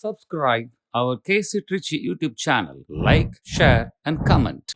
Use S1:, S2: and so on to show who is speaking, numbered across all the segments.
S1: subscribe our KC Trichy YouTube channel. Like, share, and comment.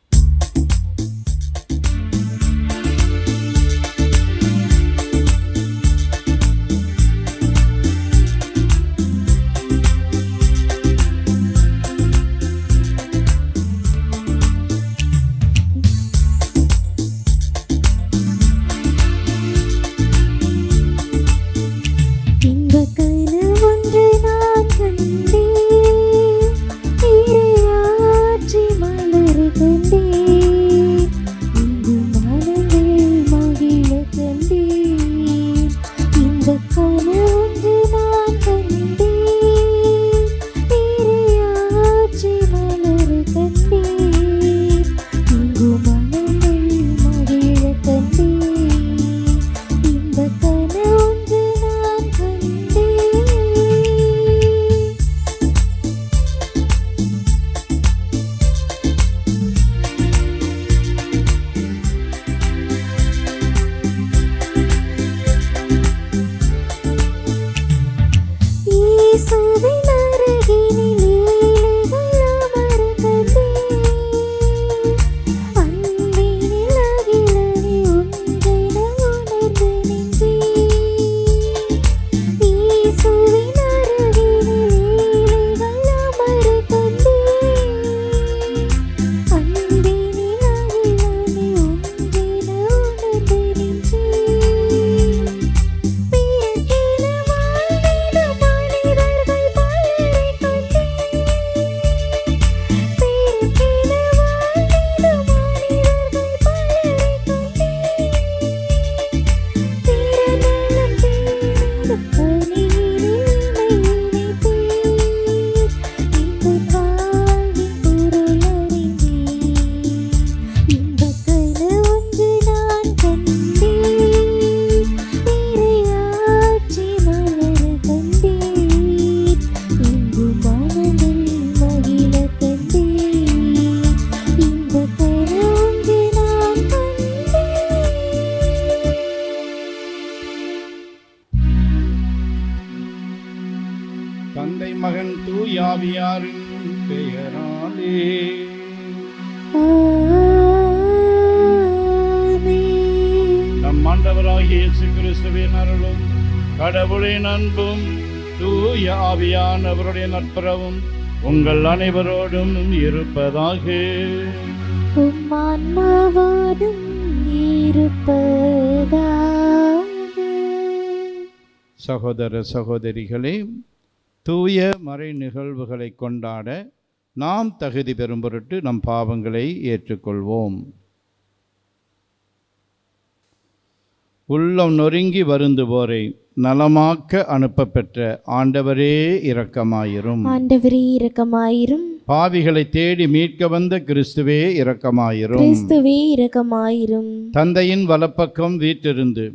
S2: தந்தை மகன் தூயாவியாரின் பெயராலே நம் ஆண்டவராகிய இயேசு கிறிஸ்துவின் அருளும் கடவுளின் அன்பும் தூய ஆவியானவருடைய நட்புறவும் உங்கள் அனைவரோடும் இருப்பதாக. சகோதர சகோதரிகளே, தூய மறை நிகழ்வுகளை கொண்டாட நாம் தகுதி பெறும் பொருட்டு நம் பாவங்களை ஏற்றுக்கொள்வோம். உள்ளம் நொறுங்கி வருந்துவோரை நலமாக்க அனுப்ப பெற்ற ஆண்டவரே இரக்கமாயிரும்.
S3: ஆண்டவரே இரக்கமாயிரும்.
S2: பாவிகளை தேடி மீட்க வந்த கிறிஸ்துவே இரக்கமாயிரும்.
S3: கிறிஸ்துவே இரக்கமாயிரும்.
S2: தந்தையின் வலப்பக்கம் வீற்றிருந்து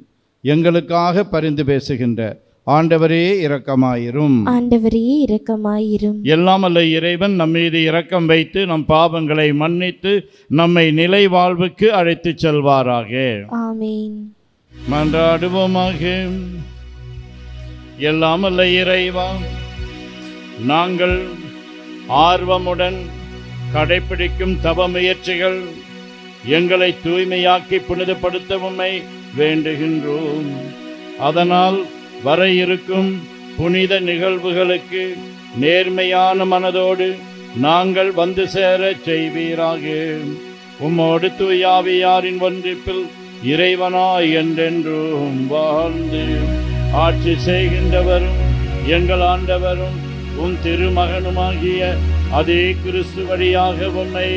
S2: எங்களுக்காக பரிந்து பேசுகின்ற ஆண்டவரே இரக்கமாயிரும்.
S3: ஆண்டவரே இரக்கமாயிரும்.
S2: எல்லாம் அல்ல இறைவன் நம் மீது இரக்கம் வைத்து நம் பாவங்களை மன்னித்து நம்மை நிலை வாழ்வுக்கு அழைத்து செல்வாராக.
S3: ஆமென்.
S2: மன்றாடுவோமாக. எல்லாம் அல்ல இறைவா, நாங்கள் ஆர்வமுடன் கடைபிடிக்கும் தவ முயற்சிகள் எங்களை தூய்மையாக்கி புனிதப்படுத்த உம்மை வேண்டுகின்றோம். அதனால் வர இருக்கும் புனித நிகழ்வுகளுக்கு நேர்மையான மனதோடு நாங்கள் வந்து சேர செய்வீராக. உம்மோடு தூயாவியாரின் ஒன்றிப்பில் இறைவனாய் என்றென்றும் வாழ்ந்து ஆட்சி செய்கின்றவரும் எங்கள் ஆண்டவரும் உம் திருமகனுமாகிய அதே கிறிஸ்து வழியாக உம்மை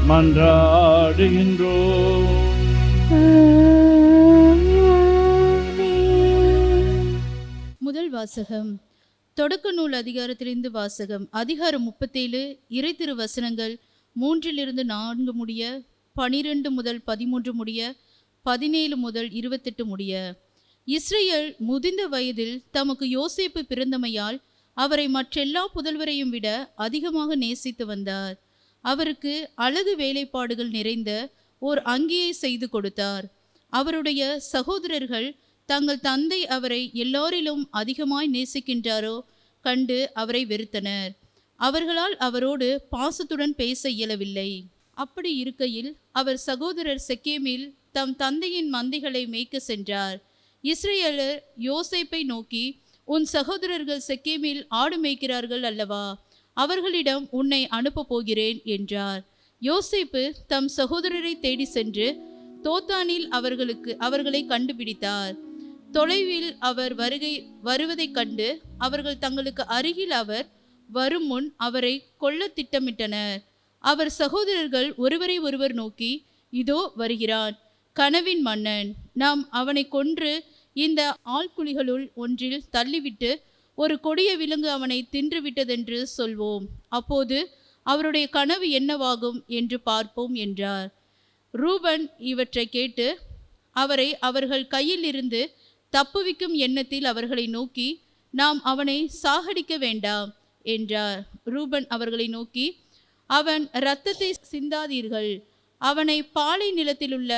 S2: மன்றாடுகின்றோம்.
S4: முதல் வாசகம். தொடக்க நூல் அதிகாரத்திலிருந்து வாசகம். அதிகாரம் 37, இறை திரு வசனங்கள் 3-4 முடிய, 12 முதல் 13 முடிய, 17 முதல் 28 முடிய. இஸ்ரேல் முதிர்ந்த வயதில் தமக்கு யோசேப்பு பிறந்தமையால் அவரை மற்றெல்லா புதல்வரையும் விட அதிகமாக நேசித்து வந்தார். அவருக்கு அழகு வேலைப்பாடுகள் நிறைந்த ஓர் அங்கியை செய்து கொடுத்தார். அவருடைய சகோதரர்கள் தங்கள் தந்தை அவரை எல்லாரிலும் அதிகமாய் நேசிக்கின்றாரோ கண்டு அவரை வெறுத்தனர். அவர்களால் அவரோடு பாசத்துடன் பேச இயலவில்லை. அப்படி இருக்கையில் அவர் சகோதரர் செக்கேமில் தம் தந்தையின் மந்தைகளை மேய்க்க சென்றார். இஸ்ரவேலர் யோசேப்பை நோக்கி, உன் சகோதரர்கள் செக்கேமில் ஆடு மேய்க்கிறார்கள் அல்லவா, அவர்களிடம் உன்னை அனுப்ப போகிறேன் என்றார். யோசேப்பு தம் சகோதரரை தேடி சென்று தோத்தானில் அவர்களை கண்டுபிடித்தார். தொலைவில் அவர் வருவதைக் கண்டு அவர்கள் தங்களுக்கு அருகில் அவர் வரும் முன் அவரை கொல்ல திட்டமிட்டனர். அவர் சகோதரர்கள் ஒருவரை ஒருவர் நோக்கி, இதோ வருகிறான் கனவின் மன்னன், நாம் அவனை கொன்று இந்த ஆழ்குழிகளுள் ஒன்றில் தள்ளிவிட்டு ஒரு கொடிய விலங்கு அவனை தின்றுவிட்டதென்று சொல்வோம். அப்போது அவருடைய கனவு என்னவாகும் என்று பார்ப்போம் என்றார். ரூபன் இவற்றை கேட்டு அவரை அவர்கள் கையில் இருந்து தப்புவிக்கும் எண்ணத்தில் அவர்களை நோக்கி, நாம் அவனை சாகடிக்க வேண்டாம் என்றார். ரூபன் அவர்களை நோக்கி, அவன் இரத்தத்தை சிந்தாதீர்கள், அவனை பாலை நிலத்திலுள்ள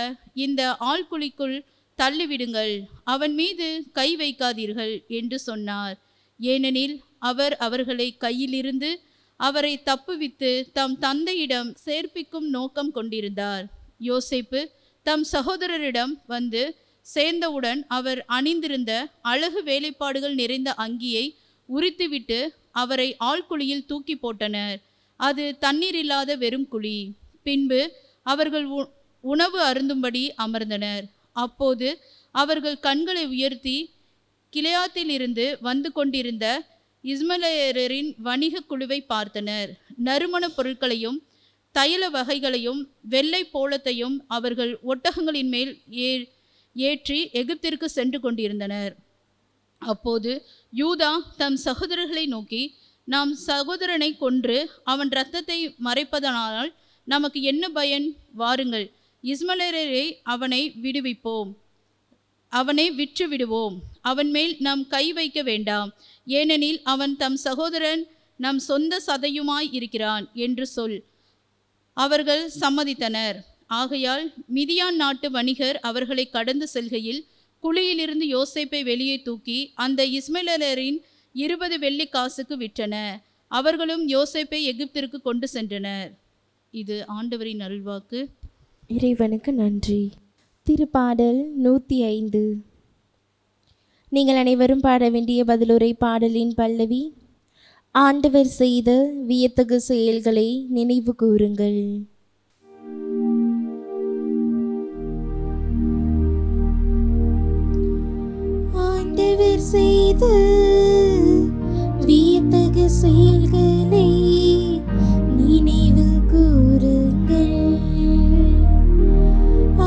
S4: இந்த ஆழ்குழிக்குள் தள்ளிவிடுங்கள், அவன் மீது கை வைக்காதீர்கள் என்று சொன்னார். ஏனெனில் அவர் அவர்களை கையிலிருந்து அவரை தப்புவித்து தம் தந்தையிடம் சேர்ப்பிக்கும் நோக்கம் கொண்டிருந்தார். யோசேப்பு தம் சகோதரரிடம் வந்து சேர்ந்தவுடன் அவர் அணிந்திருந்த அழகு வேலைப்பாடுகள் நிறைந்த அங்கியை உரித்துவிட்டு அவரை ஆழ்குழியில் தூக்கி போட்டனர். அது தண்ணீர் இல்லாத வெறும் குழி. பின்பு அவர்கள் உணவு அருந்தும்படி அமர்ந்தனர். அப்போது அவர்கள் கண்களை உயர்த்தி கிளையாத்தில் இருந்து வந்து கொண்டிருந்த இஸ்மவேலரின் வணிக குழுவை பார்த்தனர். நறுமண பொருட்களையும் தைல வகைகளையும் வெள்ளை போளத்தையும் அவர்கள் ஒட்டகங்களின் மேல் ஏற்றி எகிப்திற்கு சென்று கொண்டிருந்தனர். அப்போது யூதா தம் சகோதரர்களை நோக்கி, நாம் சகோதரனை கொன்று அவன் இரத்தத்தை மறைப்பதனால் நமக்கு என்ன பயன்? வாருங்கள், இஸ்மவேலரை அவனை விடுவிப்போம், அவனை விற்று விடுவோம், அவன் மேல் நாம் கை வைக்க வேண்டாம், ஏனெனில் அவன் தம் சகோதரன் நம் சொந்த சதையுமாய் இருக்கிறான் என்று சொல். அவர்கள் சம்மதித்தனர். ஆகையால் மிதியான் நாட்டு வணிகர் அவர்களை கடந்து செல்கையில் குழியிலிருந்து யோசேப்பை வெளியே தூக்கி அந்த இஸ்மவேலரின் 20 வெள்ளி காசுக்கு விற்றன. அவர்களும் யோசேப்பை எகிப்திற்கு கொண்டு சென்றனர். இது ஆண்டவரின் அருள்வாக்கு.
S3: இறைவனுக்கு நன்றி. திருப்பாடல் 105. நீங்கள் அனைவரும் பாட வேண்டிய பதிலுரை பாடலின் பல்லவி. ஆண்டவர் செய்த வியத்தகு செயல்களை நினைவு கூறுங்கள். ஆண்டவர் செய்த வியத்தகு செயல்களை நினைவு கூறுங்கள்.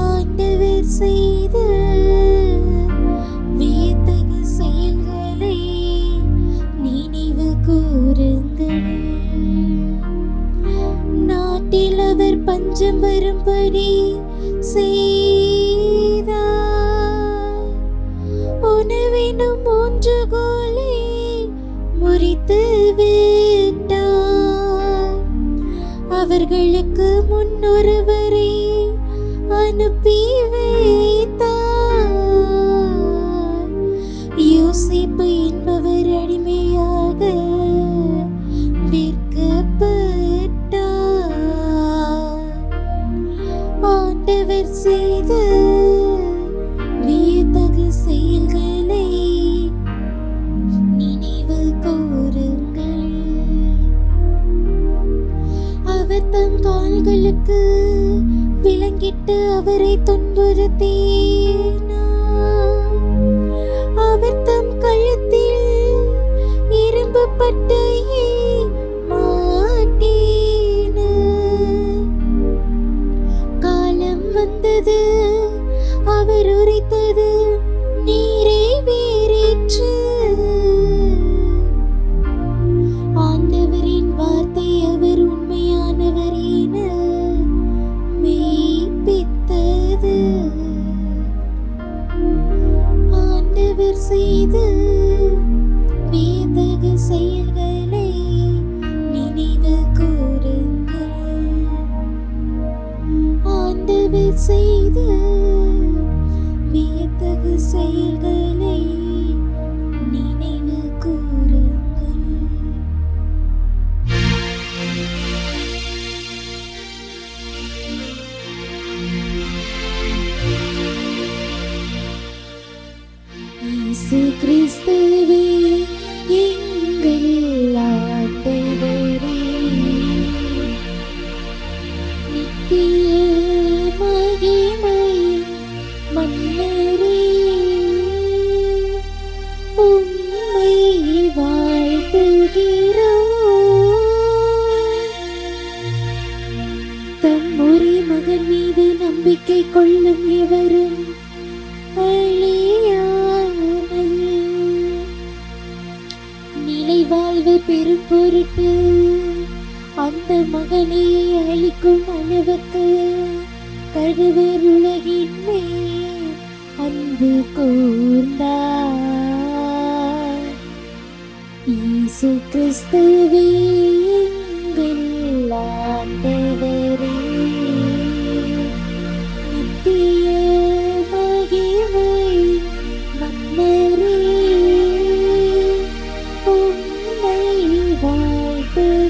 S3: ஆண்டவர் செய்த வியத்தகு செயல்களை நினைவு கூறுங்கள். நாட்டில் அவர் பஞ்சம் வரும்படி செய்தார். உணவினும் ஊன்றுகோலை முறித்து விட்டார். அவர்களுக்கு முன்னொருவரை அனுப்பி வைத்தார். யோசேப்பு என்பவர் அடிமையாக விற்கப்பட்டார். ஆண்டவர் செய்த வியத்தகு செயல்களை நினைவு கூறுங்கள். அவர் தம் கால்களுக்கு விலங்கிட்டு அவரை துன்புறுத்தினார். அவர் தம் கழுத்தில் இரும்பு பட்டையை மாட்டினார். காலம் வந்தது, அவர் உரைத்தது நிறைவேறிற்று. ஆண்டவரின் வார்த்தை அவர் உண்மையானவர் என மெய்ப்பித்தது. ஆண்டவர் செய்த வியத்தகு செயல்களை நினைவு கூறுங்கள். ஆண்டவர் செய்த வியத்தகு செயல்களை நினைவு கூறுங்கள். இயேசு கிறிஸ்துவே எங்கள் ஆண்டவரே, நித்திய மகிமை மன்னரே, உம்மை வாழ்த்துகிறோம். தம் ஒரே மகன் மீது நம்பிக்கை கொள்ளும் எவரும் அழியாமல் நிலை வாழ்வு பெரும் பொருட்டு அந்த மகனை அளிக்கும் அளவுக்கு கடவுள் உலகின் மேல் அன்பு கூர்ந்தார். இயேசு கிறிஸ்துவே எங்கள் ஆண்டவரே, நித்திய மகிமை மன்னரே, உம்மை வாழ்த்துகிறோம்.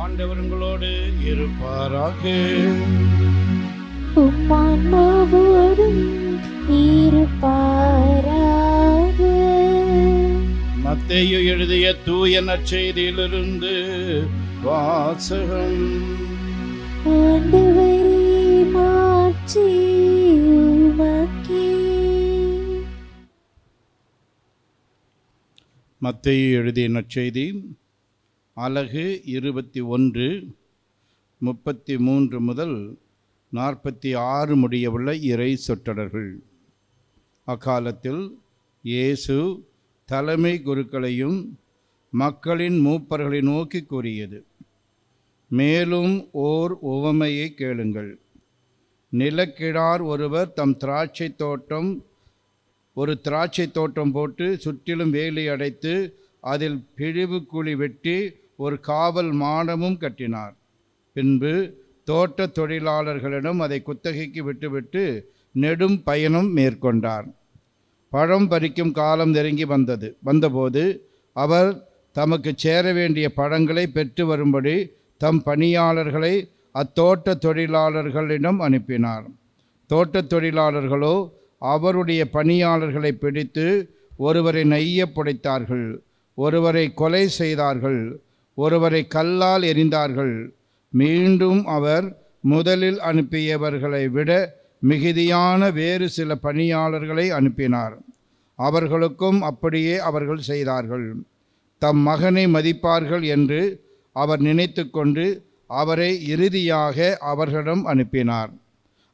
S2: ஆண்டவர் உங்களோடு இருப்பாராக.
S3: உம்மான்மாவோடும் இருப்பாராக.
S2: மத்தேயு எழுதிய தூய நற்செய்தியிலிருந்து வாசகம்.
S3: ஆண்டவரே, மாட்சி உமக்கே.
S2: மத்தேயு எழுதிய நற்செய்தி அலகு 21 33 முதல் 46 முடியவுள்ள இறை சொற்றொடர்கள். அக்காலத்தில் இயேசு தலைமை குருக்களையும் மக்களின் மூப்பர்களை நோக்கி கூறியது, மேலும் ஓர் உவமையை கேளுங்கள். நிலக்கிழார் ஒருவர் தம் ஒரு திராட்சை தோட்டம் போட்டு சுற்றிலும் வேலி அடைத்து அதில் பிழிவு குழி வெட்டி ஒரு காவல் மாடமும் கட்டினார். பின்பு தோட்ட தொழிலாளர்களிடம் அதை குத்தகைக்கு விட்டுவிட்டு நெடும் பயணம் மேற்கொண்டார். பழம் பறிக்கும் காலம் நெருங்கி வந்தபோது அவர் தமக்கு சேர வேண்டிய பழங்களை பெற்று வரும்படி தம் பணியாளர்களை அத்தோட்ட தொழிலாளர்களிடம் அனுப்பினார். தோட்ட தொழிலாளர்களோ அவருடைய பணியாளர்களை பிடித்து ஒருவரை நைய புடைத்தார்கள், ஒருவரை கொலை செய்தார்கள், ஒருவரை கல்லால் எறிந்தார்கள். மீண்டும் அவர் முதலில் அனுப்பியவர்களை விட மிகுதியான வேறு சில பணியாளர்களை அனுப்பினார். அவர்களுக்கும் அப்படியே அவர்கள் செய்தார்கள். தம் மகனை மதிப்பார்கள் என்று அவர் நினைத்து கொண்டு அவரை இறுதியாக அவர்களிடம் அனுப்பினார்.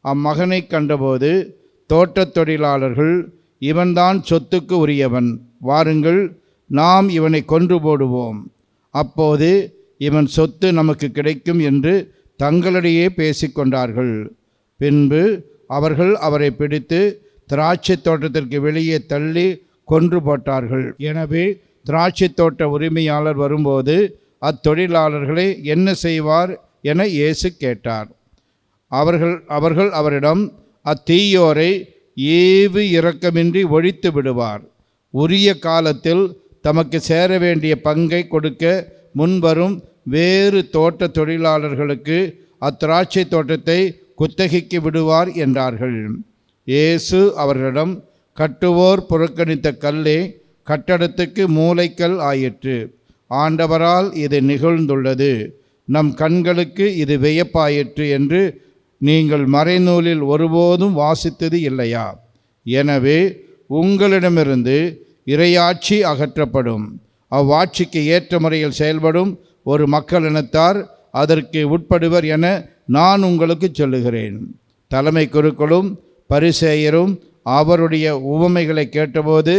S2: அம்மகனை கண்டபோது தோட்டத் தொழிலாளர்கள், இவன்தான் சொத்துக்கு உரியவன், வாருங்கள் நாம் இவனை கொன்று போடுவோம், அப்போது இவன் சொத்து நமக்கு கிடைக்கும் என்று தங்களிடையே பேசிக்கொண்டார்கள். பின்பு அவர்கள் அவரை பிடித்து திராட்சை தோட்டத்திற்கு வெளியே தள்ளி கொன்று போட்டார்கள். எனவே திராட்சை தோட்ட உரிமையாளர் வரும்போது அத்தொழிலாளர்களை என்ன செய்வார் என இயேசு கேட்டார். அவர்கள் அவரிடம், அத்தீயோரை ஏவு இரக்கமின்றி ஒழித்து விடுவார், உரிய காலத்தில் தமக்கு சேர வேண்டிய பங்கை கொடுக்க முன்வரும் வேறு தோட்ட தொழிலாளர்களுக்கு அத்திராட்சை தோட்டத்தை குத்தகைக்கு விடுவார் என்றார்கள். இயேசு அவர்களிடம், கட்டுவோர் புறக்கணித்த கல்லே கட்டடத்துக்கு மூலைக்கல் ஆயிற்று. ஆண்டவரால் இது நிகழ்ந்துள்ளது, நம் கண்களுக்கு இது வியப்பாயிற்று என்று நீங்கள் மறைநூலில் ஒருபோதும் வாசித்தது இல்லையா? எனவே உங்களிடமிருந்து இறையாட்சி அகற்றப்படும். அவ்வாட்சிக்கு ஏற்ற முறையில் செயல்படும் ஒரு மக்களினத்தார் அதற்கு உட்படுவர் என நான் உங்களுக்கு சொல்லுகிறேன். தலைமை குருக்களும் பரிசேயரும் அவருடைய உவமைகளை கேட்டபோது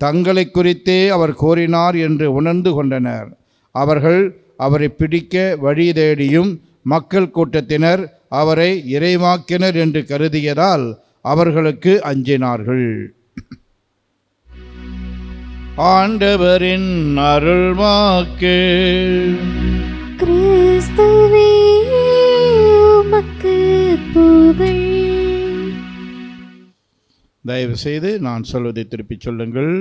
S2: தங்களை குறித்தே அவர் கூறினார் என்று உணர்ந்து கொண்டனர். அவர்கள் அவரை பிடிக்க வழி தேடியும் மக்கள் கூட்டத்தினர் அவரை இறைவாக்கினர் என்று கருதியதால் அவர்களுக்கு அஞ்சினார்கள். ஆண்டவரின் அருள்வாக்கு.
S3: கிறிஸ்துவே உமக்கு புகழ்.
S2: தயவு செய்து நான் சொல்வதை திருப்பி சொல்லுங்கள்.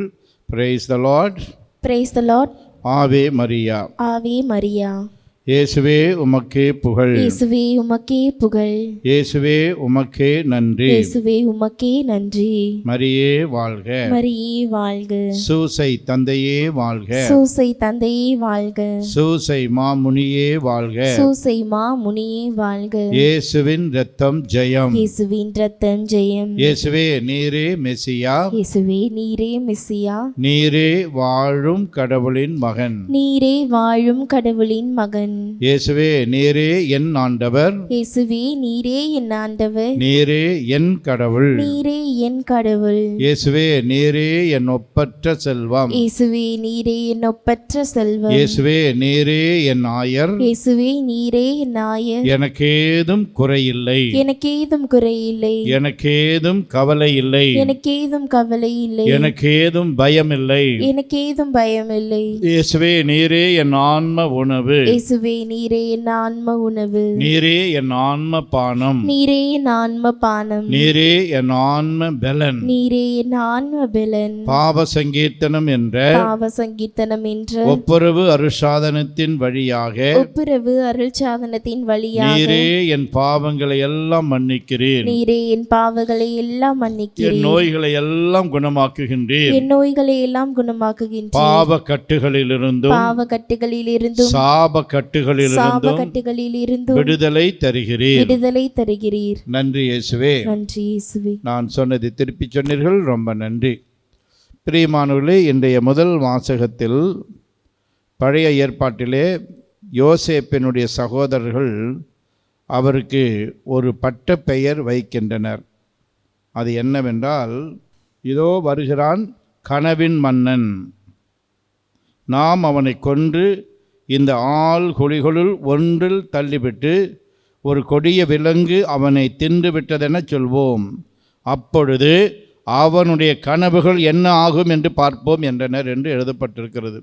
S2: Praise the Lord.
S3: Praise the Lord.
S2: ஆவே மரியா.
S3: ஆவே மரியா.
S2: இயேசுவே உமக்கே புகழ்.
S3: இயேசுவே உமக்கே புகழ்.
S2: இயேசுவே உமக்கே நன்றி.
S3: இயேசுவே உமக்கே நன்றி.
S2: மரியே வாழ்க.
S3: மரியே வாழ்க.
S2: சூசை தந்தையே வாழ்க.
S3: சூசை தந்தையே வாழ்க.
S2: சூசை மாமுனியே வாழ்க.
S3: சூசை மா முனியே வாழ்க.
S2: இயேசுவின் இரத்தம் ஜெயம்.
S3: இயேசுவின் இரத்தம் ஜெயம்.
S2: இயேசுவே நீரே மெசியா.
S3: இயேசுவே நீரே மெசியா.
S2: நீரே வாழும் கடவுளின் மகன்.
S3: நீரே வாழும் கடவுளின் மகன்.
S2: இயேசுவே நீரே என் ஆண்டவர்.
S3: இயேசுவே நீரே என் ஆண்டவர்.
S2: நீரே என் கடவுள்.
S3: நீரே என் கடவுள்.
S2: இயேசுவே நீரே என் ஒப்பற்ற செல்வம்.
S3: இயேசுவே நீரே என் ஒப்பற்ற செல்வம்.
S2: இயேசுவே நீரே என் ஆயர்.
S3: இயேசுவே நீரே என் ஆயர்.
S2: எனக்கேதும் குறையில்லை.
S3: எனக்கேதும் குறையில்லை.
S2: எனக்கேதும் கவலை இல்லை.
S3: எனக்கேதும் கவலை இல்லை.
S2: எனக்கேதும் பயமில்லை.
S3: எனக்கேதும் பயமில்லை.
S2: இயேசுவே நீரே என் ஆன்ம உணவு.
S3: இயேசுவே நீரே என் ஆன்ம உணவு.
S2: நீரே என் ஆன்ம பானம்.
S3: நீரே என் ஆன்ம பானம்.
S2: நீரே என் ஆன்ம பலன்.
S3: நீரே என் ஆன்ம பலன்.
S2: பாவ சங்கீர்த்தனம் என்ற
S3: பாவ சங்கீர்த்தனம் என்ற
S2: ஒப்புரவு அருட்சாதனத்தின் வழியாக
S3: ஒப்புரவு அருள் சாதனத்தின் வழியாக
S2: நீரே என் பாவங்களை எல்லாம் மன்னிக்கிறீர்.
S3: நீரே என் பாவங்களை எல்லாம்
S2: என்
S3: மன்னிக்கிறீர்.
S2: நோய்களை எல்லாம் குணமாக்குகின்றீர்.
S3: என் நோய்களை எல்லாம் குணமாக்குகின்றீர்.
S2: பாவ கட்டுகளிலிருந்தும்
S3: பாவ கட்டுகளில் இருந்தும்
S2: சாப
S3: சாப
S2: கட்டுகளிலிருந்தும்
S3: கட்டுகளில் இருந்தும்
S2: விடுதலை தருகிறீர்.
S3: விடுதலை தருகிறீர்.
S2: நன்றி இயேசுவே.
S3: நன்றி இயேசுவே.
S2: நான் சொன்னதை திருப்பி சொன்னீர்கள், ரொம்ப நன்றி. பிரியமானவர்களே, இன்றைய முதல் வாசகத்தில் பழைய ஏற்பாட்டிலே யோசேப்பினுடைய சகோதரர்கள் அவருக்கு ஒரு பட்ட பெயர் வைக்கின்றனர். அது என்னவென்றால், இதோ வருகிறான் கனவின் மன்னன், நாம் அவனை கொன்று இந்த ஆள் குழிகளுள் ஒன்றில் தள்ளிவிட்டு ஒரு கொடிய விலங்கு அவனை தின்று விட்டதென சொல்வோம், அப்பொழுது அவனுடைய கனவுகள் என்ன ஆகும் என்று பார்ப்போம் என்றனர் என்று எழுதப்பட்டிருக்கிறது.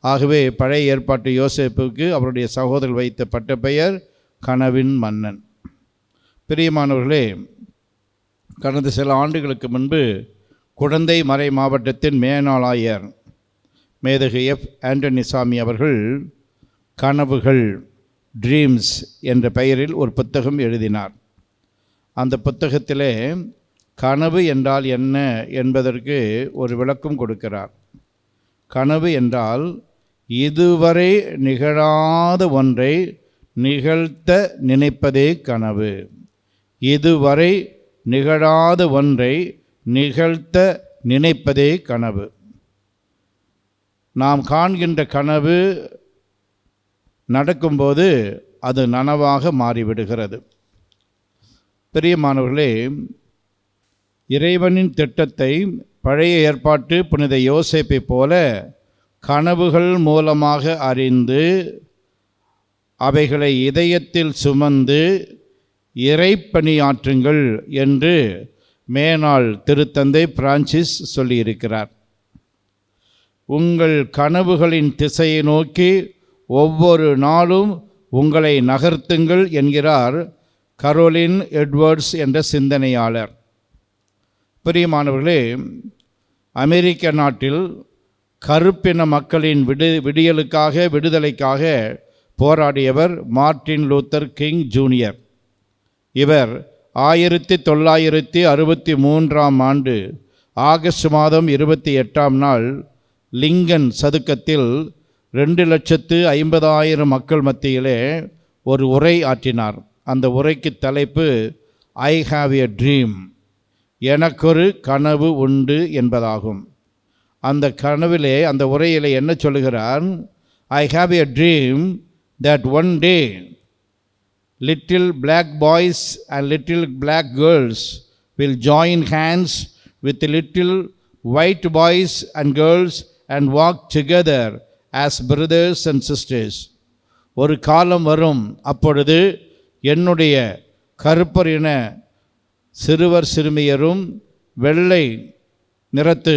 S2: ஆகவே பழைய ஏற்பாட்டு யோசேப்புக்கு அவருடைய சகோதரர் வைத்த பட்ட பெயர் கனவின் மன்னன். பிரியமானவர்களே, கடந்த சில ஆண்டுகளுக்கு முன்பு குடந்தை மறை மாவட்டத்தின் மேனாளாயர் மேதகு எஃப் ஆண்டனிசாமி அவர்கள் கனவுகள் ட்ரீம்ஸ் என்ற பெயரில் ஒரு புத்தகம் எழுதினார். அந்த புத்தகத்திலே கனவு என்றால் என்ன என்பதற்கு ஒரு விளக்கம் கொடுக்கிறார். கனவு என்றால் இதுவரை நிகழாத ஒன்றை நிகழ்த்த நினைப்பதே கனவு. இதுவரை நிகழாத ஒன்றை நிகழ்த்த நினைப்பதே கனவு. நாம் காண்கின்ற கனவு நடக்கும்போது அது நனவாக மாறிவிடுகிறது. பிரியமானவர்களே, இறைவனின் திட்டத்தை பழைய ஏற்பாட்டு புனித யோசேப்பை போல கனவுகள் மூலமாக அறிந்து அவைகளை இதயத்தில் சுமந்து இறைப்பணியாற்றுங்கள் என்று மேனாள் திருத்தந்தை பிரான்சிஸ் சொல்லியிருக்கிறார். உங்கள் கனவுகளின் திசையை நோக்கி ஒவ்வொரு நாளும் உங்களை நகர்த்துங்கள் என்கிறார் கரோலின் எட்வர்ட்ஸ் என்ற சிந்தனையாளர். பிரியமானவர்களே, அமெரிக்க நாட்டில் கருப்பின மக்களின் விடுதலைக்காக போராடியவர் மார்ட்டின் லூத்தர் கிங் ஜூனியர். இவர் 1963 ஆகஸ்ட் மாதம் 28ஆம் நாள் லிங்கன் சதுக்கத்தில் 2,50,000 மக்கள் மத்தியிலே ஒரு உரை ஆற்றினார். அந்த உரைக்கு தலைப்பு ஐ ஹாவ் எ ட்ரீம், எனக்கொரு கனவு உண்டு என்பதாகும். அந்த கனவிலே, அந்த உரையிலே என்ன சொல்லுகிறார்? I have a dream that one day little black boys and little black girls will join hands with little white boys and girls and walk together as brothers and sisters. ஒரு காலம் வரும், அப்பொழுது என்னுடைய கருப்பர் இன சிறுவர் சிறுமியரும் வெள்ளை நிறத்து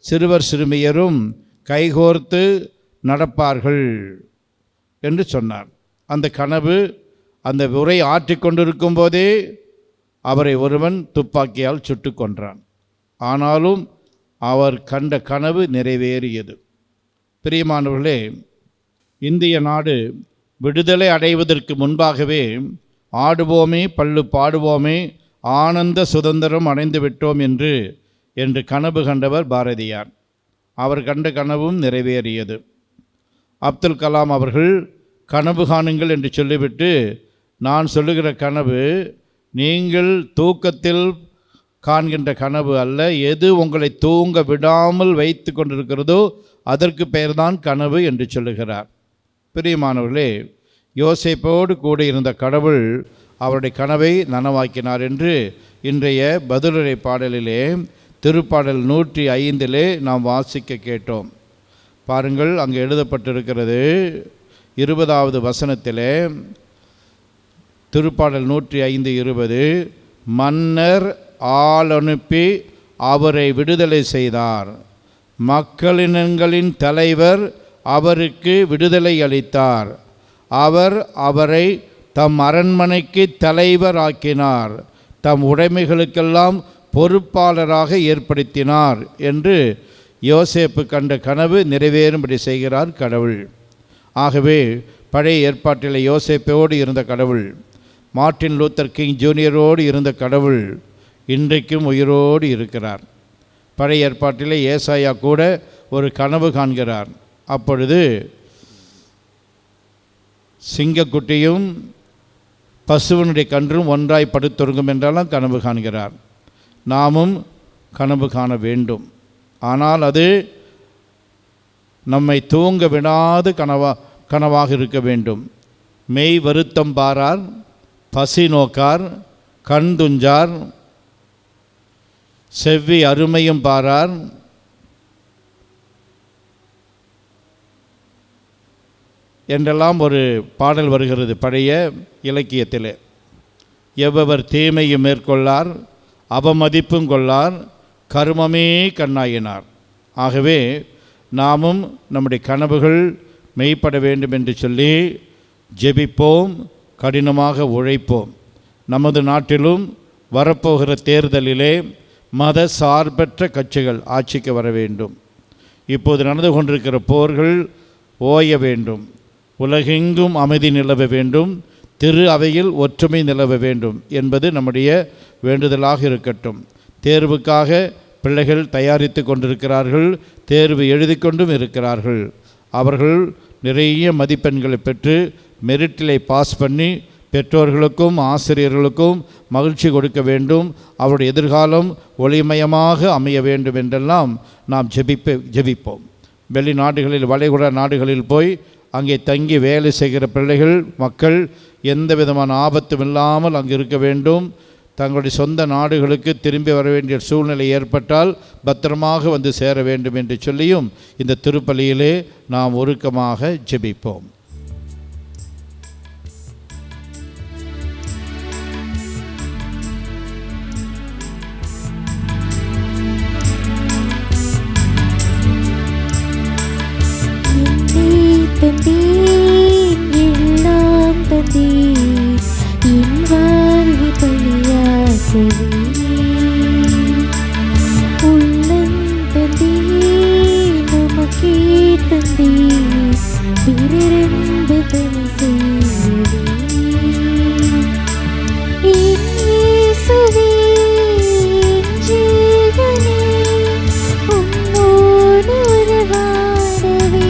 S2: சிறுவர் சிறுமியரும் கைகோர்த்து நடப்பார்கள் என்று சொன்னார். அந்த கனவு, அந்த உரை ஆற்றிக்கொண்டிருக்கும் போதே அவரை ஒருவன் துப்பாக்கியால் சுட்டு கொன்றான். ஆனாலும் அவர் கண்ட கனவு நிறைவேறியது. பிரியமானவர்களே, இந்திய நாடு விடுதலை அடைவதற்கு முன்பாகவே ஆடுவோமே பள்ளு பாடுவோமே ஆனந்த சுதந்திரம் அடைந்து விட்டோம் என்று கனவு கண்டவர் பாரதியார். அவர் கண்ட கனவும் நிறைவேறியது. அப்துல் கலாம் அவர்கள் கனவு காணுங்கள் என்று சொல்லிவிட்டு, நான் சொல்லுகிற கனவு நீங்கள் தூக்கத்தில் காண்கின்ற கனவு அல்ல, எது உங்களை தூங்க விடாமல் வைத்து கொண்டிருக்கிறதோ அதற்கு பெயர்தான் கனவு என்று சொல்லுகிறார். பிரியமானவர்களே, யோசேப்போடு கூட இருந்த கடவுள் அவருடைய கனவை நனவாக்கினார் என்று இன்றைய பதிலுரை பாடலிலே திருப்பாடல் 105 நாம் வாசிக்க கேட்டோம். பாருங்கள், அங்கே எழுதப்பட்டிருக்கிறது 20வது வசனத்திலே, திருப்பாடல் 105:20, மன்னர் ஆள் அனுப்பி அவரை விடுதலை செய்தார், மக்களினங்களின் தலைவர் அவருக்கு விடுதலை அளித்தார், அவர் அவரை தம் அரண்மனைக்கு தலைவர் ஆக்கினார், தம் உடைமைகளுக்கெல்லாம் பொறுப்பாளராக ஏற்படுத்தினார் என்று யோசேப்பு கண்ட கனவு நிறைவேறும்படி செய்கிறார் கடவுள். ஆகவே பழைய ஏற்பாட்டில் யோசேப்போடு இருந்த கடவுள், மார்ட்டின் லூத்தர் கிங் ஜூனியரோடு இருந்த கடவுள் இன்றைக்கும் உயிரோடு இருக்கிறார். பழைய ஏற்பாட்டில் ஏசாயா கூட ஒரு கனவு காண்கிறார். அப்பொழுது சிங்கக்குட்டியும் பசுவனுடைய கன்றும் ஒன்றாய் படுத்துறங்கும் என்றெல்லாம் கனவு காண்கிறார். நாமும் கனவு காண வேண்டும். ஆனால் அது நம்மை தூங்க விடாது கனவாக இருக்க வேண்டும். மெய் வருத்தம் பாரார், பசி நோக்கார், கண் துஞ்சார், செவ்வி அருமையும் பாரார், என்றெல்லாம் ஒரு பாடல் வருகிறது பழைய இலக்கியத்தில். எவ்வவர் தீமையும் மேற்கொள்ளார், அவமதிப்பும் கொள்ளார், கருமமே கண்ணாயினார். ஆகவே நாமும் நம்முடைய கனவுகள் மெய்ப்பட வேண்டும் என்று சொல்லி ஜெபிப்போம், கடினமாக உழைப்போம். நமது நாட்டிலும் வரப்போகிற தேர்தலிலே மத சார்பற்ற கட்சிகள் ஆட்சிக்கு வர வேண்டும். இப்போது நடந்து கொண்டிருக்கிற போர்கள் ஓய வேண்டும். உலகெங்கும் அமைதி நிலவ வேண்டும். திரு அவையில் ஒற்றுமை நிலவ வேண்டும் என்பது நம்முடைய வேண்டுதலாக இருக்கட்டும். தேர்வுக்காக பிள்ளைகள் தயாரித்து கொண்டிருக்கிறார்கள், தேர்வு எழுதி கொண்டும் இருக்கிறார்கள். அவர்கள் நிறைய மதிப்பெண்களை பெற்று மெரிட்டிலை பாஸ் பண்ணி பெற்றோர்களுக்கும் ஆசிரியர்களுக்கும் மகிழ்ச்சி கொடுக்க வேண்டும். அவருடைய எதிர்காலம் ஒளிமயமாக அமைய வேண்டும் என்றெல்லாம் நாம் ஜெபிப்போம். வெளிநாடுகளில், வளைகுடா நாடுகளில் போய் அங்கே தங்கி வேலை செய்கிற பிள்ளைகள், மக்கள் எந்த விதமான ஆபத்தும் இல்லாமல் அங்கு இருக்க வேண்டும். தங்களுடைய சொந்த நாடுகளுக்கு திரும்பி வர வேண்டிய சூழ்நிலை ஏற்பட்டால் பத்திரமாக வந்து சேர வேண்டும் என்று சொல்லியும் இந்த திருப்பலியிலே நாம் உருக்கமாக ஜெபிப்போம்.
S3: தந்தீர் எல்லாம் தந்தீர் என் வாழ்வு பலியாகவே உள்ளம் தந்தீர் நமக்கே தந்தீர் பிறரென்பு தனி செய்யவே என் இயேசுவே என் ஜீவனே உம்மோடு உறவாடவே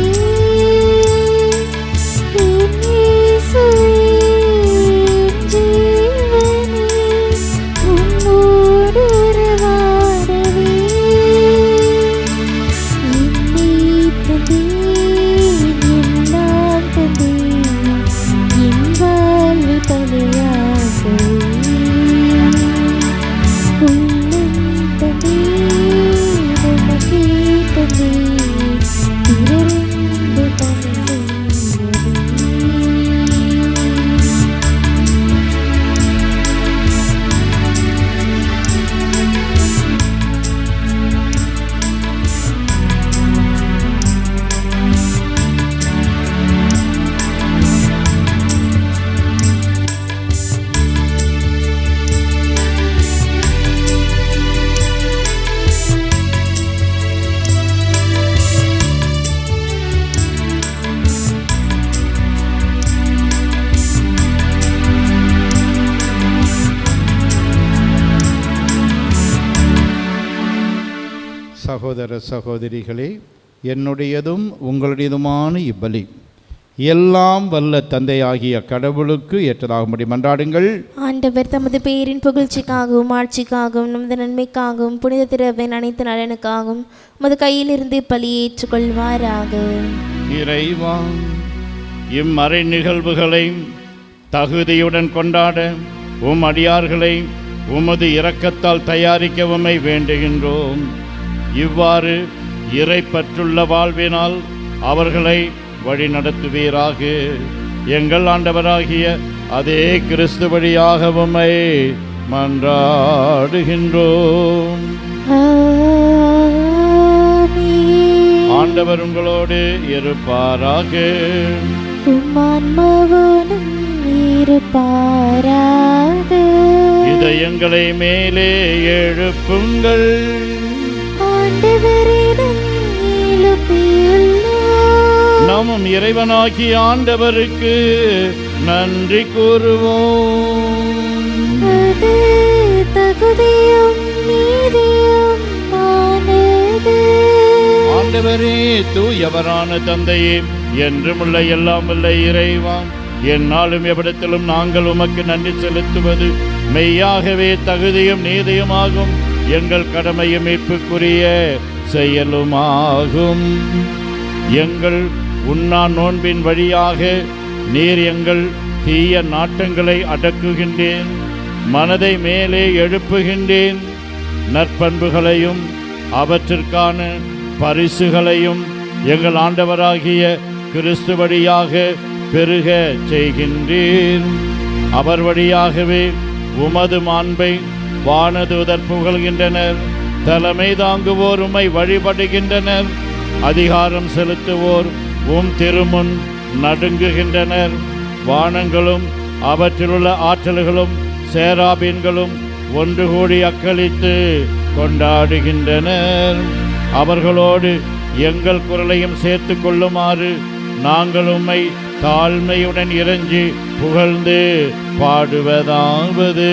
S3: Oh
S2: சகோதர சகோதரிகளே, என்னுடையதும் உங்களுடையதுமான இப்பலி எல்லாம் வல்ல தந்தையாகிய கடவுளுக்கு ஏற்றதாகும்படி மன்றாடுங்கள்.
S3: ஆண்டவர் தமது பெயரின் புகழ்ச்சிக்காகவும் ஆட்சிக்காகவும் நமது நன்மைக்காகவும் புனித திருவின் அனைத்து நலனுக்காகவும் உமது கையிலிருந்து பலியை ஏற்றுக்கொள்வாராக.
S2: இறைவா, இம்மறை நிகழ்வுகளை தகுதியுடன் கொண்டாட அடியார்களை உமது இரக்கத்தால் தயாரிக்க உம்மை வேண்டுகின்றோம். இவ்வாறு இறைப்பற்றுள்ள வாழ்வினால் அவர்களை வழி நடத்துவீராக. எங்கள் ஆண்டவராகிய அதே கிறிஸ்து வழியாக உம்மை மன்றாடுகின்றோம். ஆண்டவர் உங்களோடு இருப்பாராக. இதயங்களை மேலே எழுப்புங்கள். நாமும் இறைவனாகிய ஆண்டவருக்கு நன்றி கூறுவோம். ஆண்டவரே, தூயவரான தந்தையே, என்றுமுள்ள எல்லாம் வல்ல இறைவா, எந்நாளும் எவ்விடத்திலும் நாங்கள் உமக்கு நன்றி செலுத்துவது மெய்யாகவே தகுதியும் நீதியுமாகும். எங்கள் கடமையும் மீட்புக்குரிய செயலுமாகும். எங்கள் உண்ணா நோன்பின் வழியாக நீர் எங்கள் தீய நாட்டங்களை அடக்குகின்றேன், மனதை மேலே எழுப்புகின்றேன். நற்பண்புகளையும் அவற்றிற்கான பரிசுகளையும் எங்கள் ஆண்டவராகிய கிறிஸ்து வழியாக பெருக செய்கின்றேன். அவர் வழியாகவே உமது மாண்பை வானதூதர் புகழ்கின்றனர். தலைமை தாங்குவோர் உம்மை வழிபடுகின்றனர். அதிகாரம் செலுத்துவோர் உம் திருமுன் நடுங்குகின்றனர். வானங்களும் அவற்றிலுள்ள ஆற்றல்களும் சேராபீன்களும் ஒன்று கூடி அக்களித்து கொண்டாடுகின்றனர். அவர்களோடு எங்கள் குரலையும் சேர்த்து கொள்ளுமாறு நாங்கள் உம்மை தாழ்மையுடன் இறைஞ்சி புகழ்ந்து பாடுவதாவது: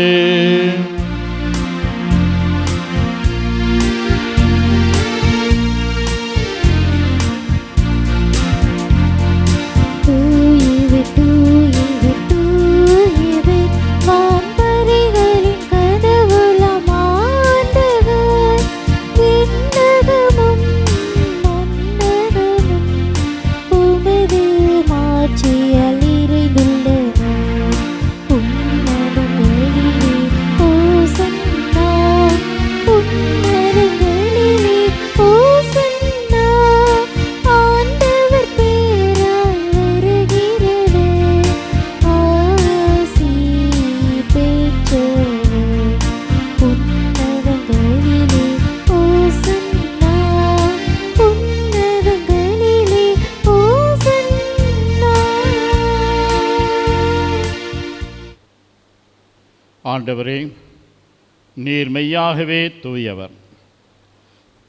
S2: ஆண்டவரே, நீர் மெய்யாகவே தூயவர்,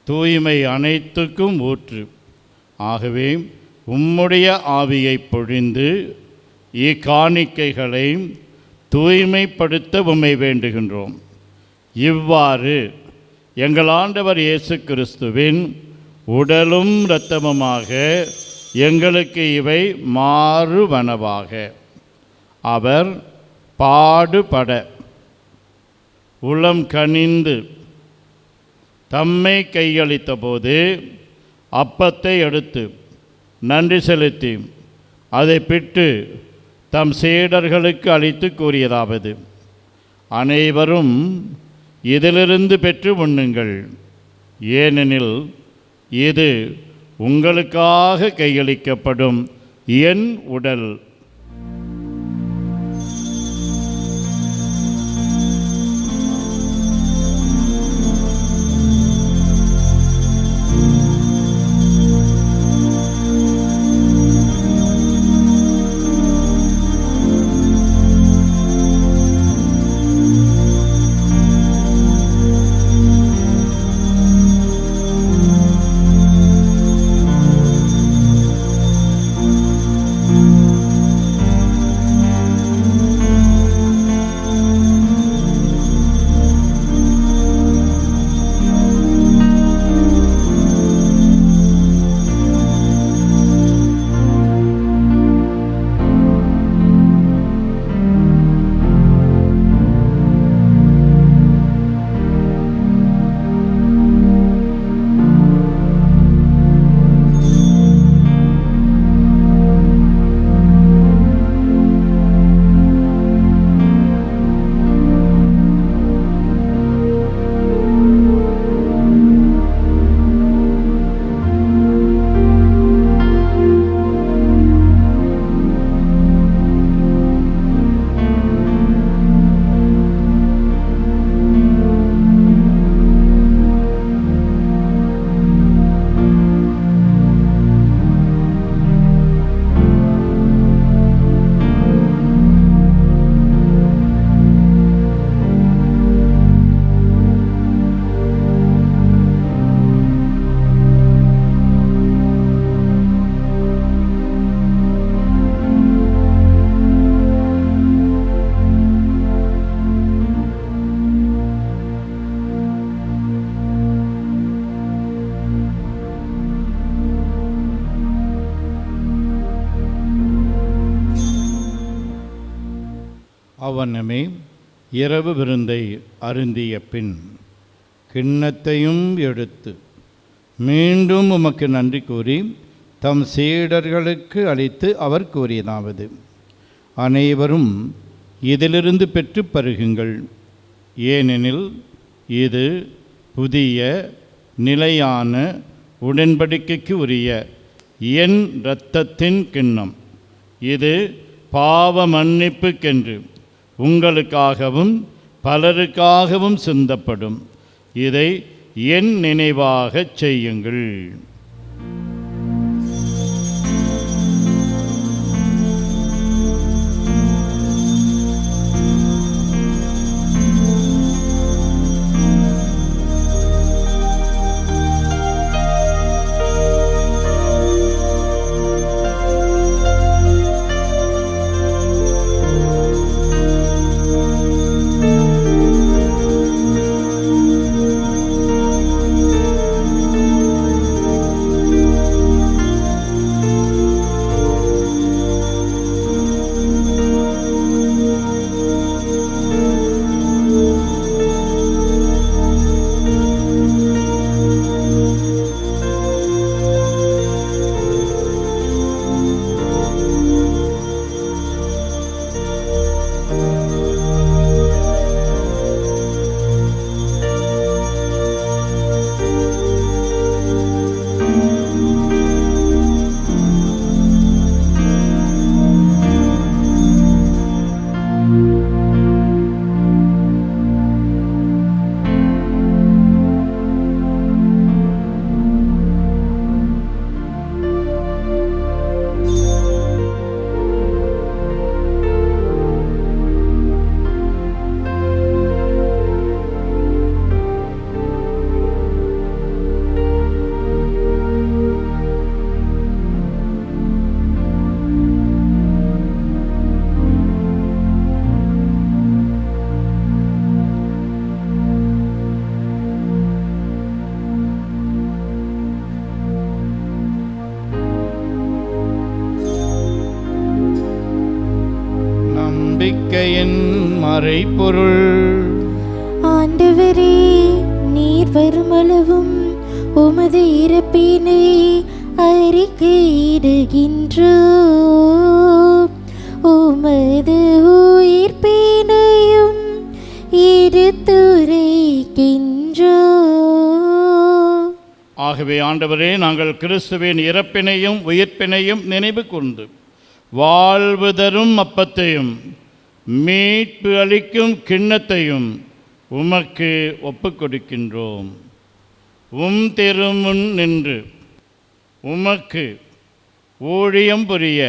S2: தூய்மை அனைத்துக்கும் ஊற்று. ஆகவே உம்முடைய ஆவியை பொழிந்து இக்காணிக்கைகளை தூய்மைப்படுத்த உம்மை வேண்டுகின்றோம். இவ்வாறு எங்கள் ஆண்டவர் இயேசு கிறிஸ்துவின் உடலும் இரத்தமுமாக எங்களுக்கு இவை மாறுவனவாக. அவர் பாடுபட உளம் கனிந்து தம்மை கையளித்த போது அப்பத்தை எடுத்து நன்றி செலுத்தி அதை பிட்டு தம் சீடர்களுக்கு அளித்து கூறியதாவது: அனைவரும் இதிலிருந்து பெற்று உண்ணுங்கள், ஏனெனில் இது உங்களுக்காக கையளிக்கப்படும் என் உடல். அவ்வண்ணமே இரவு விருந்தை அருந்திய பின் கிண்ணத்தையும் எடுத்து மீண்டும் உமக்கு நன்றி கூறி தம் சீடர்களுக்கு அளித்து அவர் கூறியதாவது: அனைவரும் இதிலிருந்து பெற்று பருகுங்கள், ஏனெனில் இது புதிய நிலையான உடன்படிக்கைக்கு உரிய என் இரத்தத்தின் கிண்ணம். இது பாவ மன்னிப்புக்கென்று உங்களுக்காகவும் பலருக்காகவும் சிந்தப்படும். இதை என் நினைவாகச் செய்யுங்கள். நம்பிக்கையின் மறைபொருள்.
S3: ஆண்டவரே, நீர் வருமளவும் உமது இறப்பினை அறிக்கையிடுகின்றோம், உமது உயிர்ப்பினையும் எடுத்துரைக்கின்றோம்.
S2: ஆகவே ஆண்டவரே, நாங்கள் கிறிஸ்துவின் இறப்பினையும் உயிர்ப்பினையும் நினைவு கூர்ந்து வாழ்வு தரும் அப்பத்தையும் மீட்பு அளிக்கும் கிண்ணத்தையும் உமக்கு ஒப்புக் கொடுக்கின்றோம். திருமுன் நின்று உமக்கு ஊழியம் புரிய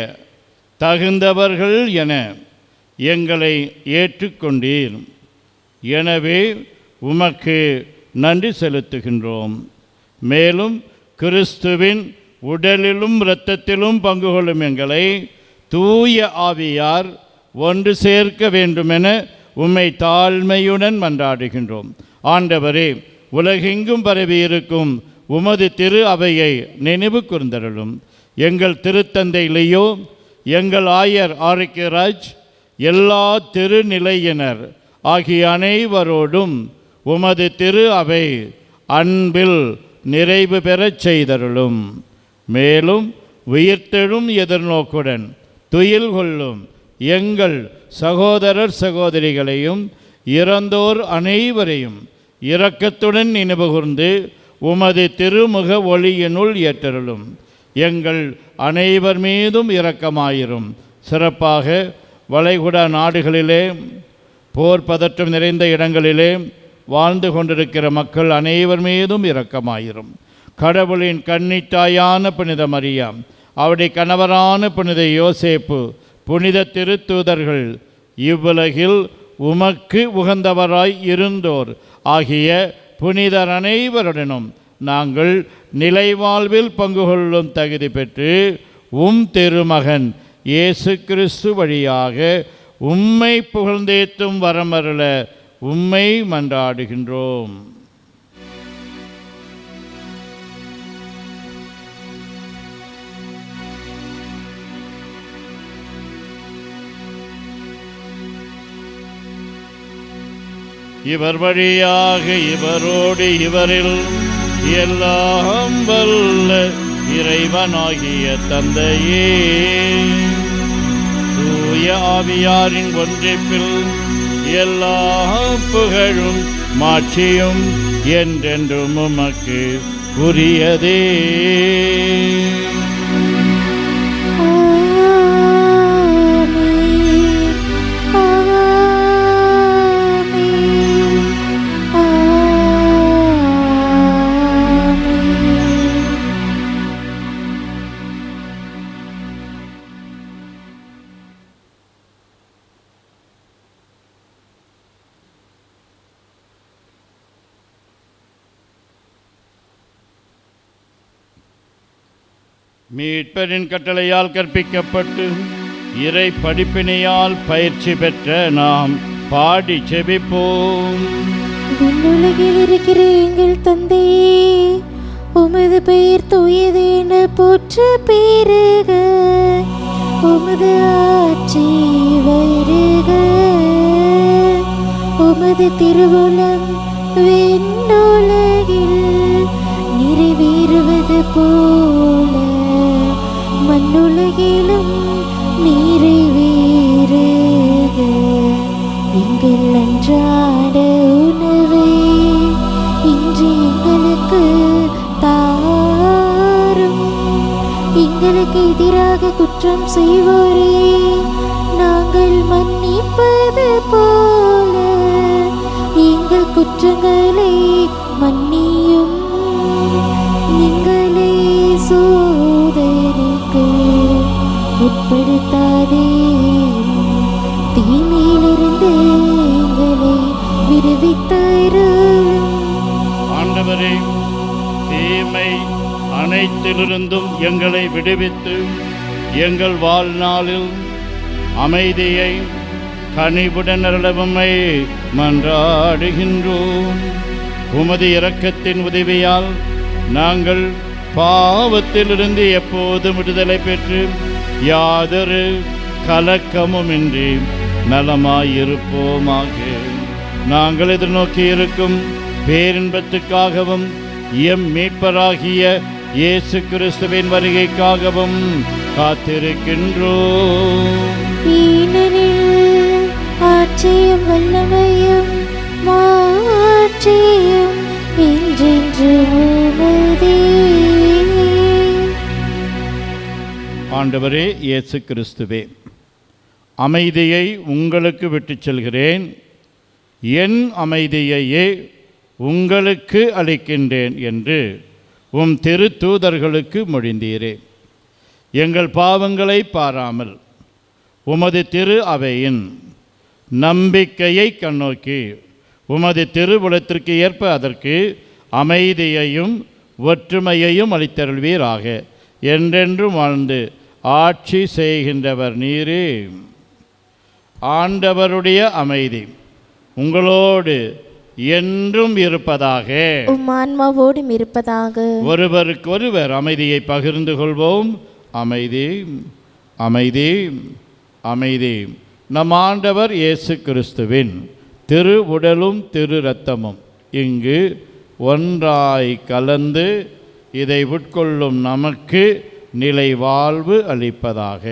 S2: தகுந்தவர்கள் என எங்களை ஏற்றுக்கொண்டீர். எனவே உமக்கு நன்றி செலுத்துகின்றோம். மேலும் கிறிஸ்துவின் உடலிலும் இரத்தத்திலும் பங்கு கொள்ளும் எங்களை தூய ஆவியார் ஒன்று சேர்க்க வேண்டுமென உம்மை தாழ்மையுடன் மன்றாடுகின்றோம். ஆண்டவரே, உலகெங்கும் பரவியிருக்கும் உமது திரு அவையை நினைவு கூர்ந்தருளும். எங்கள் திருத்தந்தை லியோ, எங்கள் ஆயர் ஆரோக்கியராஜ், எல்லா திருநிலையினர் ஆகிய அனைவரோடும் உமது திரு அவை அன்பில் நிறைவு பெறச் செய்தருளும். மேலும் உயிர்த்தெழும் எதிர்நோக்குடன் துயில் கொள்ளும் எங்கள் சகோதரர் சகோதரிகளையும் இறந்தோர் அனைவரையும் இரக்கத்துடன் நினைவுகூர்ந்து உமது திருமுக ஒளியினுள் ஏற்றருளும். எங்கள் அனைவர் மீதும் இரக்கமாயிரும். சிறப்பாக வளைகுடா நாடுகளிலே போர் பதற்றம் நிறைந்த இடங்களிலே வாழ்ந்து கொண்டிருக்கிற மக்கள் அனைவர் மீதும் இரக்கமாயிரும். கடவுளின் கன்னித்தாயான புனித மரியா, அவருடைய கணவரான புனித யோசேப்பு, புனித திருத்தூதர்கள், இவ்வுலகில் உமக்கு உகந்தவராய் இருந்தோர் ஆகிய புனிதர் அனைவருடனும் நாங்கள் நிலைவாழ்வில் பங்கு கொள்ளும் தகுதி பெற்று திருமகன் இயேசு கிறிஸ்து வழியாக உம்மை புகழ்ந்தேத்தும் வரமருள உம்மை மன்றாடுகின்றோம். இவர் வழியாக இவரோடு இவரில் எல்லாம் வல்ல இறைவனாகிய தந்தையே, தூய ஆவியாரின் ஒன்றிப்பில் எல்லா புகழும் மாட்சியும் என்றென்றும் உமக்கு உரியதே. மீட்பரின் கட்டளையால் கற்பிக்கப்பட்டு இறை படிப்பினையால் பயிற்சி பெற்ற நாம் பாடி செபிப்போம்.
S3: விண்ணுலகில் இருக்கிற எங்கள் தந்தையே, உமது பெயர் தூயது என போற்ற பெருக, உமது ஆட்சி வருக, உமது திருவுளம் விண்ணுலகில் நிறைவேறுவது போல மண்ணுலகிலும் நிறைவேறுக. எங்கள் அன்றாட உணவை இன்று எங்களுக்கு தாரும். எங்களுக்கு எதிராக குற்றம் செய்வோரே நாங்கள் மன்னிப்பது போல எங்கள் குற்றங்களை மன்னியும். எங்களை சோதனைக்கு உட்படுத்தாதேயும், தீமையிலிருந்து எங்களை விடுவித்தருளும்.
S2: ஆண்டவரே, தீமை அனைத்திலிருந்தும் எங்களை விடுவித்து எங்கள் வாழ்நாளில் அமைதியை கனிவுடன் அருளவுமை மன்றாடுகின்றோம். உமது இரக்கத்தின் உதவியால் நாங்கள் பாவத்திலிருந்து எப்போதும் விடுதலை பெற்று யாதொரு கலக்கமுமின்றி நலமாயிருப்போமாக. நாங்கள் எதிர்நோக்கி இருக்கும் பேரின்பத்துக்காகவும் எம் மீட்பராகிய இயேசு கிறிஸ்துவின் வருகைக்காகவும் காத்திருக்கின்றோம்.
S3: ஏனெனில் ஆட்சியும் வல்லமையும் மாட்சியும் என்றென்று உமதே.
S2: ஆண்டவரே இயேசு கிறிஸ்துவே, அமைதியை உங்களுக்கு விட்டுச் செல்கிறேன், என் அமைதியையே உங்களுக்கு அளிக்கின்றேன் என்று உம் திரு தூதர்களுக்கு மொழிந்தீரே. எங்கள் பாவங்களை பாராமல் உமது திரு அவையின் நம்பிக்கையை கண்ணோக்கி உமது திருவுளத்திற்கு ஏற்ப அதற்கு அமைதியையும் ஒற்றுமையையும் அளித்தருள்வீராக. என்றென்றும் வாழ்ந்து ஆட்சி செய்கின்றவர் நீரே. ஆண்டவருடைய அமைதி உங்களோடு என்றும் இருப்பதாக,
S3: உம் ஆன்மாவோடும் இருப்பதாக.
S2: ஒருவருக்கொருவர் அமைதியை பகிர்ந்து கொள்வோம். அமைதி, அமைதி, அமைதி. நம் ஆண்டவர் இயேசு கிறிஸ்துவின் திரு உடலும் திரு இரத்தமும் இங்கு ஒன்றாய் கலந்து இதை உட்கொள்ளும் நமக்கு நிலை வாழ்வு அளிப்பதாக.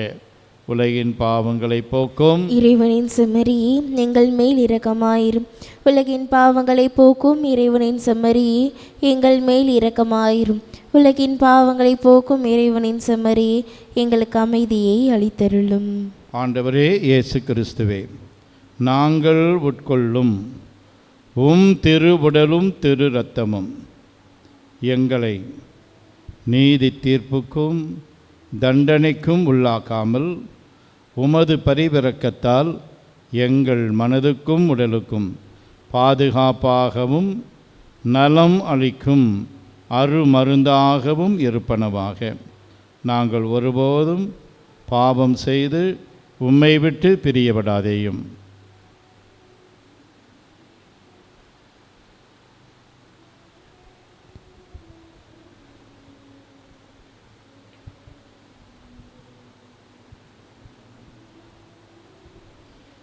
S2: உலகின் பாவங்களை போக்கும்
S3: இறைவனின் செம்மறியே எங்கள் மேல் இரக்கமாயிரும். உலகின் பாவங்களை போக்கும் இறைவனின் செம்மறியே எங்கள் மேல் இரக்கமாயிரும். உலகின் பாவங்களை போக்கும் இறைவனின் செம்மறியே எங்களுக்கு அமைதியை அளித்தருளும்.
S2: ஆண்டவரே இயேசு கிறிஸ்துவே, நாங்கள் உட்கொள்ளும் உம் திருவுடலும் திரு இரத்தமும் எங்களை நீதி தீர்ப்புக்கும் தண்டனைக்கும் உள்ளாக்காமல் உமது பரிவிரக்கத்தால் எங்கள் மனதுக்கும் உடலுக்கும் பாதுகாப்பாகவும் நலம் அளிக்கும் அருமருந்தாகவும் இருப்பனவாக. நாங்கள் ஒருபோதும் பாவம் செய்து உம்மை விட்டு பிரியப்படாதேயும்.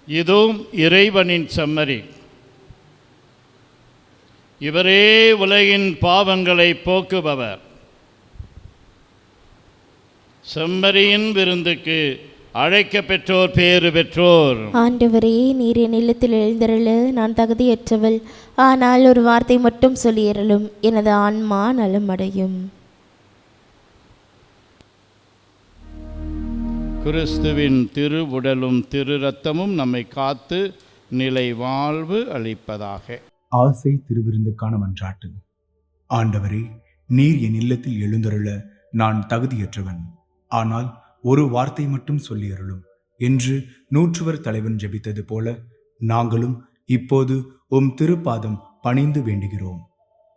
S2: இதோ இறைவனின் செம்மறி, இவரே உலகின் பாவங்களை போக்குபவர். செம்மறியின் விருந்துக்கு அழைக்க பெற்றோர் பேறு பெற்றோர்.
S3: ஆண்டவரே, நீர் என் இல்லத்தில் எழுந்தருள நான் தகுதியற்றவள். ஆனால் ஒரு வார்த்தை மட்டும் சொல்லியருளும், எனது ஆன்மா நலமடையும்.
S2: கிறிஸ்துவின் திரு உடலும் திரு இரத்தமும் நம்மை காத்து நிலை வாழ்வு அளிப்பதாக.
S5: ஆசை திருவிருந்துக்கான மன்றாட்டு. ஆண்டவரே, நீர் என் இல்லத்தில் எழுந்தருள நான் தகுதியற்றவன். ஆனால் ஒரு வார்த்தை மட்டும் சொல்லியருளும் என்று நூற்றுவர் தலைவன் ஜெபித்தது போல நாங்களும் இப்போது உம் திருப்பாதம் பணிந்து வேண்டுகிறோம்.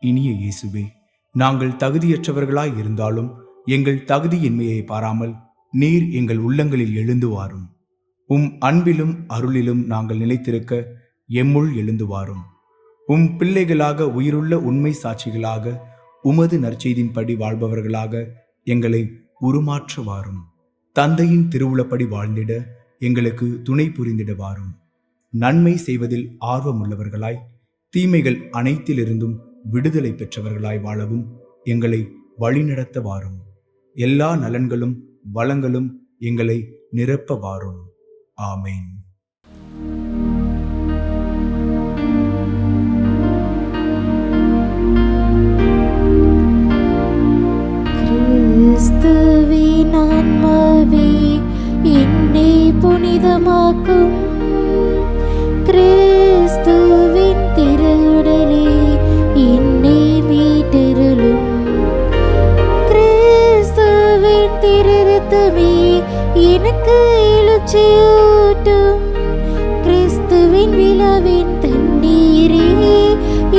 S5: இனிய இயேசுவே, நாங்கள் தகுதியற்றவர்களாய் இருந்தாலும் எங்கள் தகுதியின்மையை பாராமல் நீர் எங்கள் உள்ளங்களில் எழுந்து வாரும். உம் அன்பிலும் அருளிலும் நாங்கள் நிலைத்திருக்க எம்முள் எழுந்து வாரும். உம் பிள்ளைகளாக உயிருள்ள உண்மை சாட்சிகளாக உமது நற்செய்தின்படி வாழ்பவர்களாக எங்களை உருமாற்ற வாரும். தந்தையின் திருவுளப்படி வாழ்ந்திட எங்களுக்கு துணை புரிந்திட வாரும். நன்மை செய்வதில் ஆர்வமுள்ளவர்களாய் தீமைகள் அனைத்திலிருந்தும் விடுதலை பெற்றவர்களாய் வாழவும் எங்களை வழிநடத்த வாரும். எல்லா நலன்களும் வளங்களும் எங்களை நிரப்ப வாரும். ஆமேன்.
S3: கிறிஸ்துவின் ஆன்மாவே என்னை புனிதமாக்கும். கிறிஸ்துவின் திருவுடலே என்னை மீட்டருளும். கிறிஸ்துவின் திரு இரத்தமே எனக்கு எழுச்சியூட்டும். கிறிஸ்துவின் விழாவின் தண்ணீரே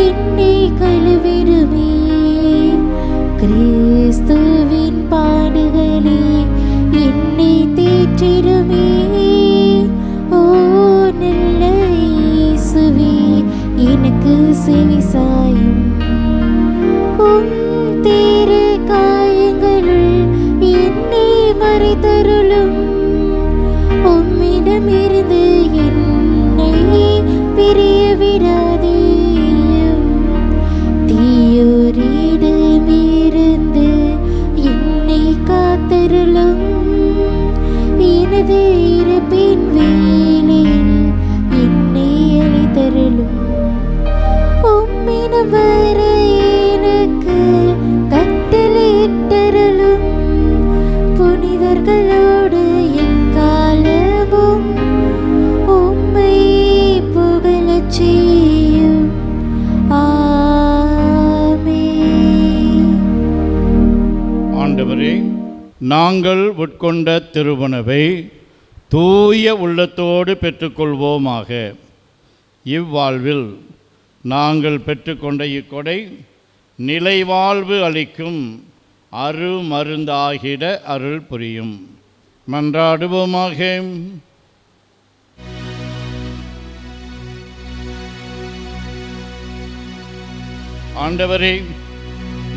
S3: என்னை கழுவிடுமே. கிறிஸ்துவின் பாடுகளே என்னை தேற்றிடுமே. ஓ நல்ல இயேசுவே, எனக்கு செவிசாயும். உம் திரு காயங்களுள் என்னை மறைத்தருளும். உம்மிடமிருந்து என்னை பிரிய விடாதேயும். தீயோரிடமிருந்து என்னை காத்தருளும். எனது இறப்பின் வேளையில் என்னை அழைத்தருளும். உம்மிடம் வர எனக்கு கட்டளையிட்டருளும். புனிதர்களோடு எக்காலமும் உம்மை புகழச் செய்யும். ஆமென்.
S2: ஆண்டவரே, நாங்கள் உட்கொண்ட திருவுணவை தூய உள்ளத்தோடு பெற்றுக்கொள்வோமாக. இவ்வாழ்வில் நாங்கள் பெற்றுக்கொண்ட இக்கொடை நிலைவாழ்வு அளிக்கும் அருமருந்தாகிட அருள் புரியும். மன்றாடுவோமாக. ஆண்டவரே,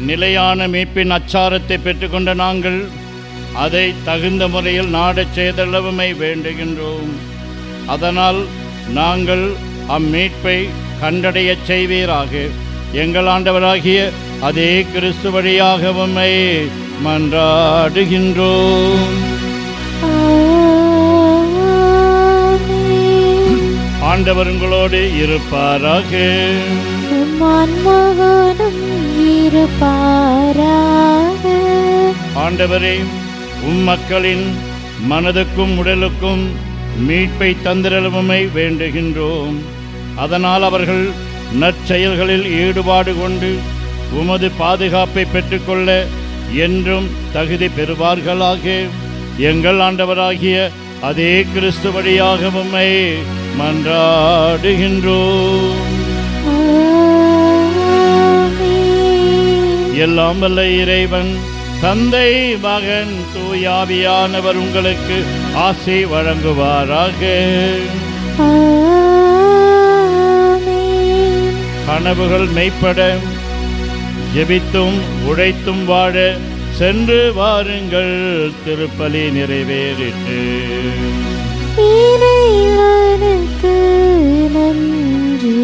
S2: நிலையான மீட்பின் அச்சாரத்தை பெற்றுக்கொண்ட நாங்கள் அதை தகுந்த முறையில் நாடச் செய்தளவுமை வேண்டுகின்றோம். அதனால் நாங்கள் அம்மீட்பை கண்டடையச் செய்வீராக. எங்கள் ஆண்டவராகிய அதே கிறிஸ்து வழியாக உம்மை மன்றாடுகின்றோம். ஆண்டவர் உங்களோடு இருப்பாராக. ஆண்டவரே, மக்களின் மனதுக்கும் உடலுக்கும் மீட்பை தந்திரலுமை வேண்டுகின்றோம். அதனால் அவர்கள் நற்செயல்களில் ஈடுபாடு கொண்டு உமது பாதுகாப்பை பெற்றுக்கொள்ள என்றும் தகுதி பெறுவார்களாக. எங்கள் ஆண்டவராகிய அதே கிறிஸ்து வழியாக உம்மை மன்றாடுகின்றோம். எல்லாம் வல்ல இறைவன் தந்தை, மகன், தூயாவியானவர் உங்களுக்கு ஆசை வழங்குவாராக. கனவுகள் மெய்ப்பட ஜெபித்தும் உழைத்தும் வாழ சென்று வாருங்கள். திருப்பலி நிறைவேறிட்டு.
S3: நன்றி.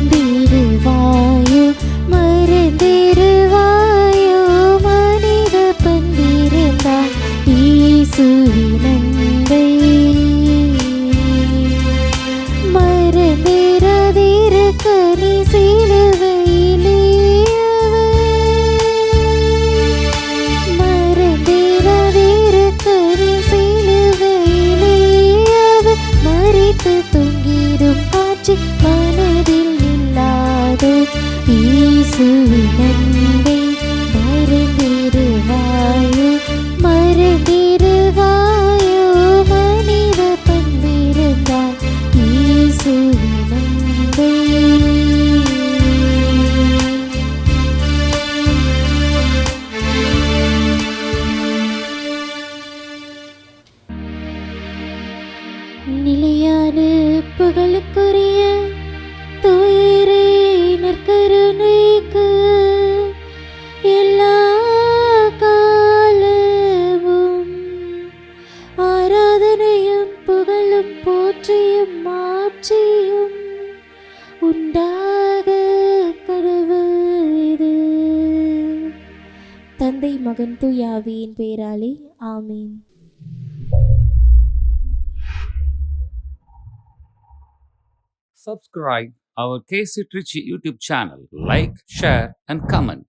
S3: மறந்திடுவாயோ மறந்திடுவாயோ மனித பண்பிருந்தால் இயேசுவின் அன்பை மறந்திடாதிருக்க நீ சிலுவையிலே மறந்திடாதிருக்க நீ சிலுவையிலே மறித்து தொங்கிடும் காட்சி மனதில் இல்லாதோ இயேசுவின் அன்பை மறந்திடுவாயோ மறந்திடுவாயோ மனித பண்பிருந்தால் இயேசுவின் அன்பை நிலையான புகழுக்குரிய தூயரே நற்கருணைக்கு எல்லா காலமும் ஆராதனையும் புகழும் போற்றியும் மாட்சியும் உண்டாக கடவுது. தந்தை மகன் தூய ஆவியின் பேராலே ஆமீன்.
S1: Subscribe our KC Trichy YouTube channel. Like, share, and comment.